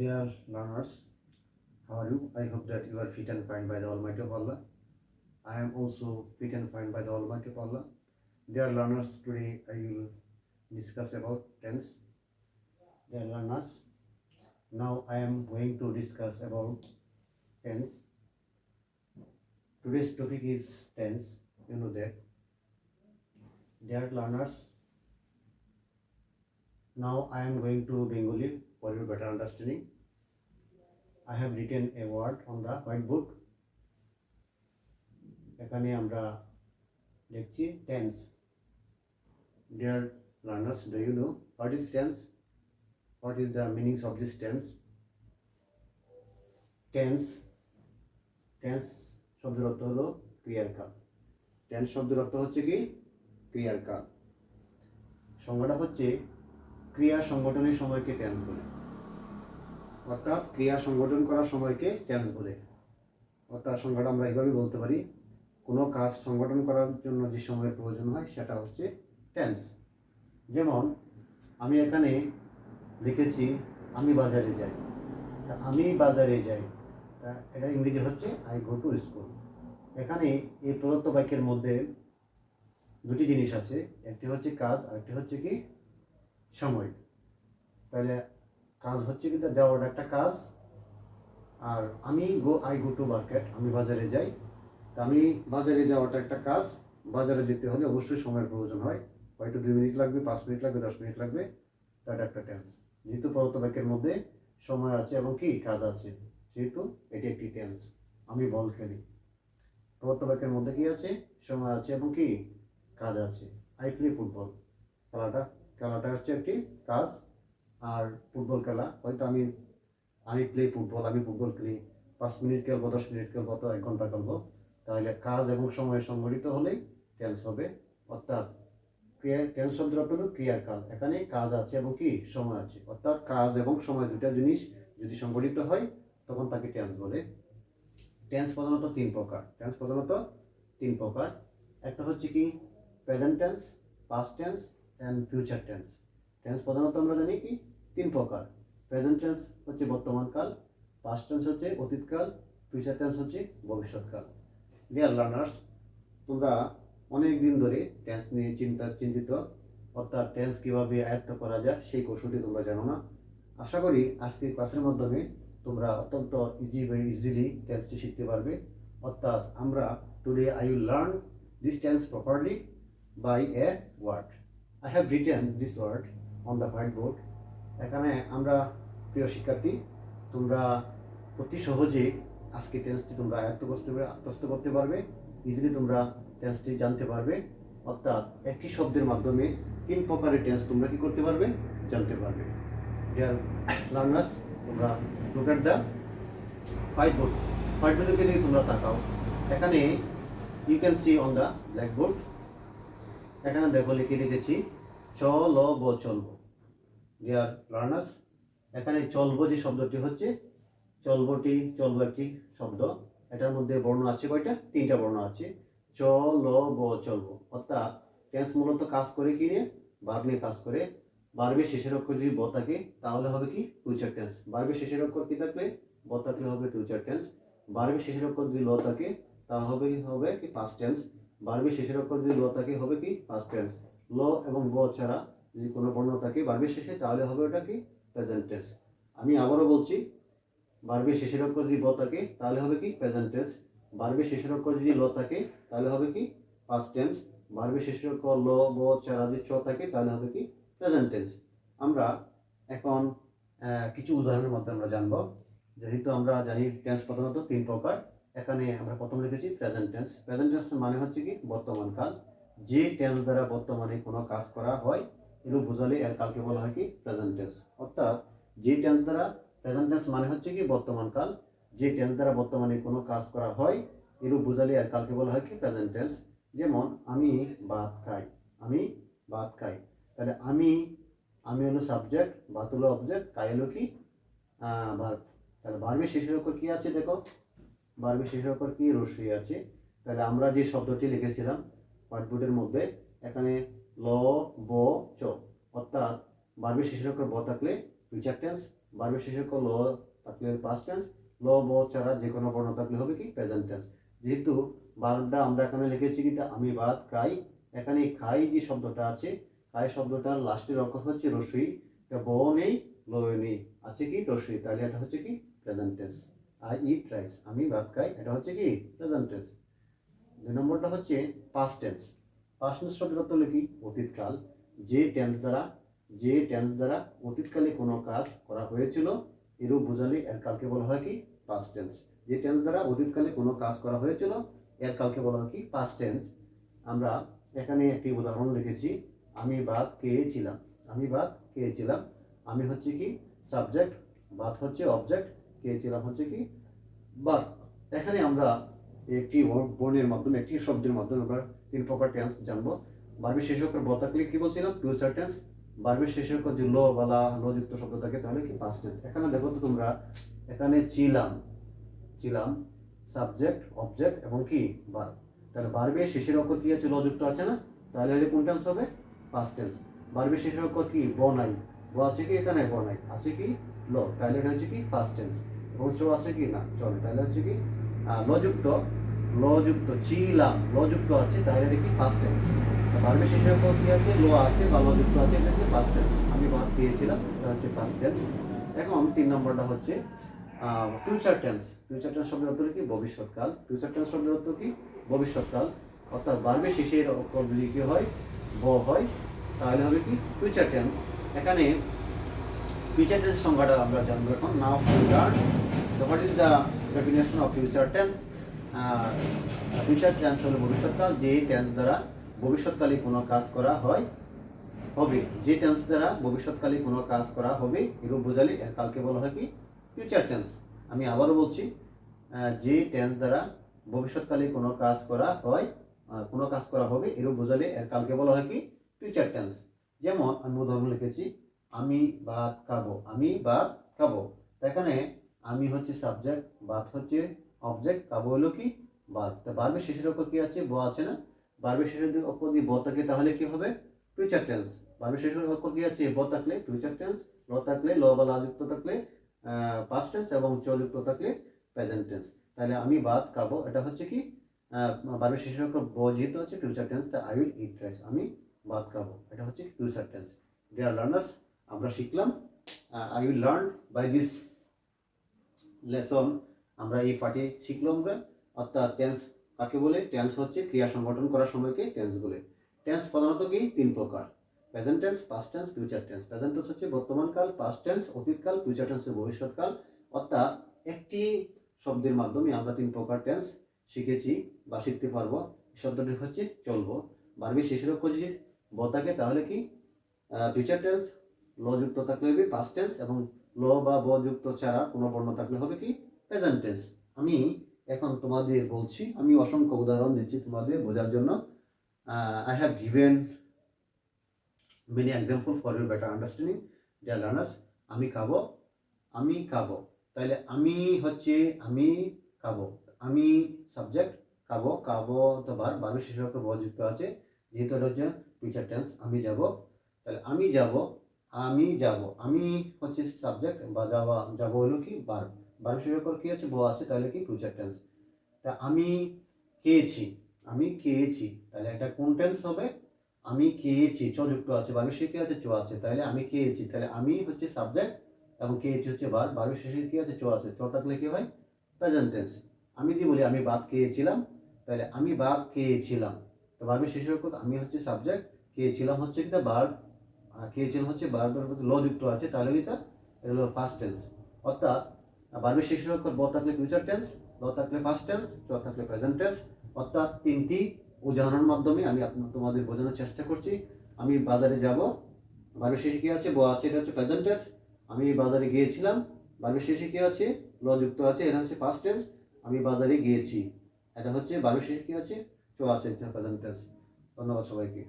Dear learners, how are you? I hope that you are fit and fine by the Almighty of Allah. I am also fit and fine by the Almighty of Allah. Dear learners, today I will discuss about tense. Dear learners, now I am going to discuss about tense. Today's topic is tense. You know that. Dear learners, now I am going to Bengali for your better understanding. I have written a word on the whiteboard. এখানে আমরা লিখছি tense. Dear learners, do you know what is tense? What is the meanings of this tense? Tense শব্দের অর্থ হলো ক্রিয়ার কাল। Tense শব্দের অর্থ হচ্ছে কি ক্রিয়ার কাল। সংজ্ঞাটা হচ্ছে ক্রিয়া সংগঠনের সময়কে টেন্স বলে। অর্থাৎ ক্রিয়া সংগঠন করার সময়কে টেন্স বলে। অর্থাৎ সংজ্ঞাটা আমরা এইভাবে বলতে পারি, কোনো কাজ সংগঠন করার জন্য যে সময়ের প্রয়োজন হয় সেটা হচ্ছে টেন্স। যেমন আমি এখানে লিখেছি আমি বাজারে যাই, আমি বাজারে যাই, এটা ইংরেজি হচ্ছে আই গো টু স্কুল। এখানে এই প্রদত্ত বাক্যের মধ্যে দুটি জিনিস আছে, একটি হচ্ছে কাজ আর একটি হচ্ছে কি সময়। তাহলে কাজ হচ্ছে কি যাওয়াটা একটা কাজ, আর আই গো টু মার্কেট, আমি বাজারে যাই। তা আমি বাজারে যাওয়াটা একটা কাজ, বাজারে যেতে হলে অবশ্যই সময়ের প্রয়োজন হয়, হয়তো 2 মিনিট লাগবে, 5 মিনিট লাগবে, 10 মিনিট লাগবে, তাটা একটা টেন্স। যেহেতু প্রদত্ত বাক্যের মধ্যে সময় আছে এবং কি কাজ আছে, সেহেতু এটি একটি টেন্স। আমি বল খেলি, প্রদত্ত বাক্যের মধ্যে কি আছে সময় আছে এবং কি কাজ আছে। আই প্লে ফুটবল, খেলাটা হচ্ছে একটি কাজ, আর ফুটবল খেলা হয়তো আমি প্লে ফুটবল, আমি ফুটবল খেলি, 5 মিনিট খেলবো, 10 মিনিট খেলবো, তো 1 ঘন্টা খেলবো। তাহলে কাজ এবং সময় সংগঠিত হলেই টেন্স হবে। অর্থাৎ টেন্স শব্দের অর্থ হলো ক্রিয়ার কাল। এখানে কাজ আছে এবং কি সময় আছে, অর্থাৎ কাজ এবং সময় দুটা জিনিস যদি সংগঠিত হয় তখন তাকে টেন্স বলে। টেন্স প্রধানত 3 প্রকার। একটা হচ্ছে কি present tense, past tense and future tense. Tense প্রধানত আমরা জানি কি 3 প্রকার। প্রেজেন্ট টেন্স হচ্ছে বর্তমানকাল, পাস্ট টেন্স হচ্ছে অতীতকাল, ফিউচার টেন্স হচ্ছে ভবিষ্যৎকাল। ডিয়ার লার্নার্স, তোমরা অনেক দিন ধরে টেন্স নিয়ে চিন্তিত, অর্থাৎ টেন্স কীভাবে আয়ত্ত করা যায় সেই কৌশলটি তোমরা জানো না। আশা করি আজকের ক্লাসের মাধ্যমে তোমরা অত্যন্ত ইজিলি টেন্সটি শিখতে পারবে। অর্থাৎ আমরা today I will learn this tense properly by a word. I have written this word on the white board. এখানে আমরা প্রিয় শিক্ষার্থী, তোমরা অতি সহজে আজকে টেন্সটি তোমরা আত্মস্থ করতে পারবে, ইজিলি তোমরা টেন্সটি জানতে পারবে। অর্থাৎ একটি শব্দের মাধ্যমে 3 প্রকারের টেন্স তোমরা কি করতে পারবে, জানতে পারবে। ডিয়ার লার্নার্স, তোমরা লুক এট দ্য হোয়াইট বোর্ডের দিকে তোমরা তাকাও। এখানে you can see on the blackboard, এখানে দেখো লিখে রেখেছি চলব। ডিয়ার লার্নার্স, এখানে চলব যে শব্দটি হচ্ছে, চলব একটি শব্দ। এটার মধ্যে বর্ণ আছে কয়টা? 3টা বর্ণ আছে। চলব। অর্থাৎ টেন্স মূলত কাজ করে কি নিয়ে? ভার্ব নিয়ে কাজ করে। ভার্বের শেষের অক্ষর যদি ব থাকে তাহলে হবে কি ফিউচার টেন্স। ভার্বের শেষের অক্ষর কি থাকলে? ব থাকলে হবে ফিউচার টেন্স। ভার্বের শেষের অক্ষর যদি ল থাকে তাহলে হবে কি পাস্ট টেন্স। ভার্বের শেষের অক্ষর যদি ল থাকে হবে কি পাস্ট টেন্স। ল এবং ব ছাড়া যদি কোনো বর্ণ থাকে ভার্বের শেষে তাহলে হবে ওটা কি প্রেজেন্ট টেন্স। আমি আবারও বলছি, ভার্বের শেষের অক্ষর যদি ব থাকে তাহলে হবে কি প্রেজেন্ট টেন্স। ভার্বের শেষের অক্ষর যদি ল থাকে তাহলে হবে কি পাস্ট টেন্স। ভার্বের শেষের অক্ষর ল ব ছাড়া যদি চ থাকে তাহলে হবে কি প্রেজেন্ট টেন্স। আমরা এখন কিছু উদাহরণের মধ্যে আমরা জানব। যেহেতু আমরা জানি টেন্স প্রধানত 3 প্রকার, এখানে আমরা প্রথম লিখেছি প্রেজেন্ট টেন্স। প্রেজেন্ট টেন্স মানে হচ্ছে কি বর্তমান কাল। যে টেন্স দ্বারা বর্তমানে কোনো কাজ করা হয় এরূপ বোঝালে এর কালকে বলা হয় কি প্রেজেন্ট টেন্স। অর্থাৎ যে টেন্স দ্বারা, প্রেজেন্ট টেন্স মানে হচ্ছে কি বর্তমান কাল, যে টেন্স দ্বারা বর্তমানে কোনো কাজ করা হয় এরূপ বোঝালে এর কালকে বলা হয় কি প্রেজেন্ট টেন্স। যেমন আমি ভাত খাই। তাহলে আমি হলো সাবজেক্ট, ভাত হলো অবজেক্ট, খাই হলো কি ভার্ব। তাহলে ভার্বের শেষের অক্ষর কি আছে দেখো, ভার্বের শেষের অক্ষর কি রস্বই আছে। তাহলে আমরা যে শব্দটি লিখেছিলাম হোয়াইটবোর্ডের মধ্যে, এখানে ল ব চ, অর্থাৎ ভার্বের শেষের অক্ষর ব থাকলে ফিউচার টেন্স, ভার্বের শেষে ল থাকলে পাস্ট টেন্স, ল ব ছাড়া যে কোনো বর্ণ থাকলে হবে কি প্রেজেন্ট টেন্স। যেহেতু ভার্বটা আমরা এখানে লিখেছি কি আমি ভাত খাই, এখানে খাই যে শব্দটা আছে, খাই শব্দটার লাস্টের অক্ষর হচ্ছে রসই, ব নেই ল নেই, আছে কি রসই, তাহলে এটা হচ্ছে কি present tense. I eat rice, আমি ভাত খাই, এটা হচ্ছে কি প্রেজেন্ট টেন্স। 2 নম্বরটা হচ্ছে পাস্ট টেন্স। পাস্ট টেন্স শব্দের অর্থ হলো কি অতীতকাল। যে টেন্স দ্বারা অতীতকালে কোনো কাজ করা হয়েছিল এরূপ বোঝালে এর কালকে বলা হয় কি পাস্ট টেন্স। যে টেন্স দ্বারা অতীতকালে কোনো কাজ করা হয়েছিল এর কালকে বলা হয় কি পাস্ট টেন্স। আমরা এখানে একটি উদাহরণ লিখেছি, আমি ভাত খেয়েছিলাম। আমি হচ্ছে কি সাবজেক্ট, ভাত হচ্ছে অবজেক্ট, খেয়েছিলাম হচ্ছে কি ভার্ব। এখানে আমরা একটি বর্ণের মাধ্যমে, একটি শব্দের মাধ্যমে আমরা 3 প্রকার টেন্স জানবো। ভার্বের শেষে অক্ষর ব থাকলে কি বলছিলাম ফিউচার টেন্স, ভার্বের শেষে অক্ষর যে ল বা ল যুক্ত শব্দ থাকে তাহলে কি পাস্ট টেন্স। এখানে দেখো তো তোমরা, এখানে ছিলাম সাবজেক্ট অবজেক্ট এবং কি ভার্ব, তাহলে ভার্বের শেষের অক্ষর কি আছে ল যুক্ত আছে না, তাহলে কোন টেন্স হবে পাস্ট টেন্স। ভার্বের শেষের অক্ষর কি ব নাই, ব আছে কি এখানে ব নাই, আছে কি ল, তাহলে এটা হচ্ছে কি পাস্ট টেন্স। এবং চ আছে কি না চলে, তাহলে হচ্ছে কি লযুক্ত ছিলাম, লযুক্ত আছে তাহলে এটা কি পাস্ট টেন্স। ভার্বের শেষের অক্ষর কি আছে ল আছে বা লযুক্ত আছে, এটা কি পাস্ট টেন্স। আমি ভাত খেয়েছিলাম, এটা হচ্ছে পাস্ট টেন্স। এখন 3 নম্বরটা হচ্ছে ফিউচার টেন্স। ফিউচার টেন্স শব্দের অর্থ কি ভবিষ্যৎকাল। ফিউচার টেন্স শব্দের অর্থ কি ভবিষ্যৎকাল, অর্থাৎ ভার্বের শেষের অক্ষর যদি কি হয় ব হয় তাহলে হবে কি ফিউচার টেন্স। এখানে ফিউচার টেন্স সংজ্ঞাটা আমরা জানবো এখন। Now learn what is the definition of future tense. Future tense হলো ভবিষ্যৎকাল, যে টেন্স দ্বারা ভবিষ্যৎকালে কোনো কাজ করা হবে, যে টেন্স দ্বারা ভবিষ্যৎকালে কোনো কাজ করা হবে এরূপ বোঝালে এর কালকে বলা হয় কি ফিউচার টেন্স। আমি আবারও বলছি, যে টেন্স দ্বারা ভবিষ্যৎকালে কোনো কাজ করা হবে এরূপ বোঝালে এর কালকে বলা হয় কি ফিউচার টেন্স। যেমন আমি উদাহরণ লিখেছি, আমি ভাত খাবো। এখানে আমি হচ্ছে সাবজেক্ট, ভাত হচ্ছে অবজেক্ট, খাবো হলো কি ভার্ব। তা ভার্বের শেষের অক্ষর কি আছে ব আছে না, ভার্বের শেষের অক্ষর যদি ব থাকে তাহলে কি হবে ফিউচার টেন্স। ভার্বের শেষের অক্ষর কি আছে ব থাকলে ফিউচার টেন্স, ল থাকলে ল বা লা যুক্ত থাকলে পাস্ট টেন্স এবং চ যুক্ত থাকলে প্রেজেন্ট টেন্স। তাহলে আমি ভাত খাবো এটা হচ্ছে কি ভার্বের শেষের অক্ষর ব যেহেতু আছে ফিউচার টেন্স, তা আই উইল ইট রাইস, আমি ভাত খাবো, এটা হচ্ছে ফিউচার টেন্স। ডিয়ার লার্নার্স, আমরা শিখলাম, I will learn by this lesson, আমরা এই পাঠে শিখলাম অর্থাৎ টেন্স কাকে বলে। টেন্স হচ্ছে ক্রিয়া সংগঠন করার সময়কে টেন্স বলে। টেন্স প্রধানত কি 3 প্রকার, present tense, past tense, future tense. Present tense হচ্ছে বর্তমানকাল, পাস্ট টেন্স অতীতকাল, ফিউচার টেন্স হচ্ছে ভবিষ্যৎকাল। অর্থাৎ একটি শব্দের মাধ্যমে আমরা 3 প্রকার টেন্স শিখেছি বা শিখতে পারবো। শব্দটি হচ্ছে চলবো। ভার্বের শেষের অক্ষর যদি ব থাকে তাহলে কি ফিউচার টেন্স, ল যুক্ত থাকলে হবে পাস্ট টেন্স এবং ল বা ব যুক্ত ছাড়া কোনো বর্ণ থাকলে হবে কি প্রেজেন্ট টেন্স। আমি এখন তোমাদের বলছি, আমি অসংখ্য উদাহরণ দিচ্ছি তোমাদের বোঝার জন্য। I have given many examples for your better understanding. Dear learners, আমি খাবো, তাহলে আমি হচ্ছে আমি খাবো, আমি সাবজেক্ট, খাবো তো ভার্বের শেষে একটা ব যুক্ত আছে, যেহেতু এটা হচ্ছে ফিউচার টেন্স। আমি যাব, তাহলে আমি যাব, আমি হচ্ছে সাবজেক্ট বা যাব হলো কি ভার্ব, ভার্বের শেষে কি আছে ব আছে, তাহলে কি ফিউচার টেন্স। তা আমি খেয়েছি, তাহলে এটা কোন টেন্স হবে আমি খেয়েছি, চ যুক্ত আছে, ভার্বের শেষে কি আছে চ আছে, তাহলে আমি খেয়েছি, তাহলে আমি হচ্ছে সাবজেক্ট এবং খেয়েছি হচ্ছে ভার্ব, ভার্বের শেষে কি আছে চ আছে, চ থাকলে কি হয় প্রেজেন্ট টেন্স। আমি যদি বলি আমি ভাত খেয়েছিলাম, তাহলে আমি ভাত খেয়েছিলাম, তো ভার্বের শেষের অক্ষর আমি হচ্ছে সাবজেক্ট, খেয়েছিলাম হচ্ছে কি ভার্ব, খেয়েছিলাম হচ্ছে ভার্বের মধ্যে ল যুক্ত আছে, তাহলে কি এটা হলো ফার্স্ট টেন্স। অর্থাৎ ভার্বের শেষের অক্ষর ব থাকলে ফিউচার টেন্স, ল থাকলে ফার্স্ট টেন্স, চ থাকলে প্রেজেন্ট টেন্স। অর্থাৎ 3টি উদাহরণের মাধ্যমে আমি তোমাদের বোঝানোর চেষ্টা করছি। আমি বাজারে যাব, ভার্বের শেষে কি আছে ব আছে, এটা হচ্ছে প্রেজেন্ট টেন্স। আমি বাজারে গিয়েছিলাম, ভার্বের শেষে কি আছে ল যুক্ত আছে, এটা হচ্ছে পাস্ট টেন্স। আমি বাজারে গিয়েছি, এটা হচ্ছে ভার্বের শেষে কি আছে চ আছে, এটা প্রেজেন্ট টেন্স। ধন্যবাদ সবাইকে।